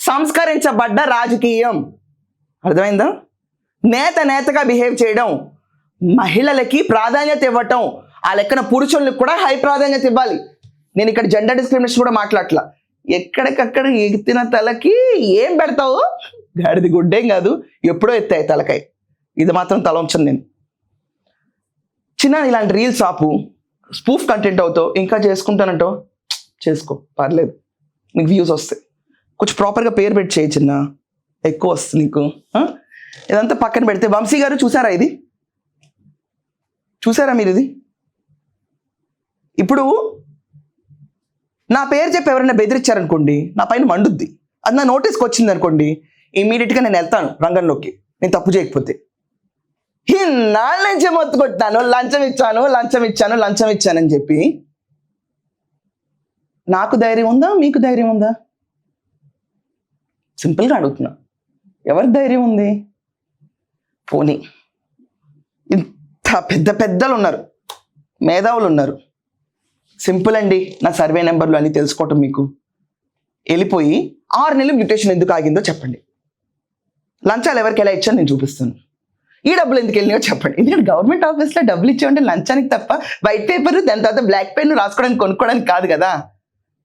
సంస్కరించబడ్డ రాజకీయం. అర్థమైందా? నేతగా బిహేవ్ చేయడం, మహిళలకి ప్రాధాన్యత ఇవ్వటం, ఆ లెక్కన పురుషులకు కూడా హై ప్రాధాన్యత ఇవ్వాలి. నేను ఇక్కడ జెండర్ డిస్క్రిమినేషన్ కూడా మాట్లాడట్లా. ఎక్కడికక్కడ ఎత్తిన తలకి ఏం పెడతావు? గాడిది గుడ్డేం కాదు, ఎప్పుడో ఎత్తాయి తలకాయ. ఇది మాత్రం తల ఉంచను నేను. చిన్న ఇలాంటి రీల్స్ ఆపు, స్పూఫ్ కంటెంట్ అవుతావు, ఇంకా చేసుకుంటానంటావు, చేసుకో, పర్లేదు, నీకు వ్యూస్ వస్తాయి. కొంచెం ప్రాపర్గా పేరు పెట్టి చేయి చిన్న, ఎక్కువ వస్తుంది నీకు. ఇదంతా పక్కన పెడితే, వంశీ గారు చూసారా ఇది? చూసారా మీరు ఇది? ఇప్పుడు నా పేరు చెప్పి ఎవరైనా బెదిరించారనుకోండి, నా పైన మండుద్ది. అది నా నోటీస్కి వచ్చింది అనుకోండి, ఇమీడియట్గా నేను వెళ్తాను రంగంలోకి, నేను తప్పు చేయకపోతే. ఇన్నాళ్ళ నుంచి మొత్తుకొట్టాను, లంచం ఇచ్చానని చెప్పి. నాకు ధైర్యం ఉందా? మీకు ధైర్యం ఉందా? సింపుల్గా అడుగుతున్నా, ఎవరి ధైర్యం ఉంది? పోనీ ఇంత పెద్దలు ఉన్నారు, మేధావులు ఉన్నారు. సింపుల్ అండి, నా సర్వే నెంబర్లు అన్నీ తెలుసుకోవటం. మీకు వెళ్ళిపోయి 6 నెలలు మ్యూటేషన్ ఎందుకు ఆగిందో చెప్పండి. లంచాలు ఎవరికి ఎలా ఇచ్చాను నేను చూపిస్తాను. ఈ డబ్బులు ఎందుకు వెళ్ళినాయో చెప్పండి. ఎందుకంటే గవర్నమెంట్ ఆఫీస్లో డబ్బులు ఇచ్చేవంటే లంచానికి తప్ప వైట్ పేపర్, దాని తర్వాత బ్లాక్ పెన్ రాసుకోవడానికి, కొనుక్కోవడానికి కాదు కదా.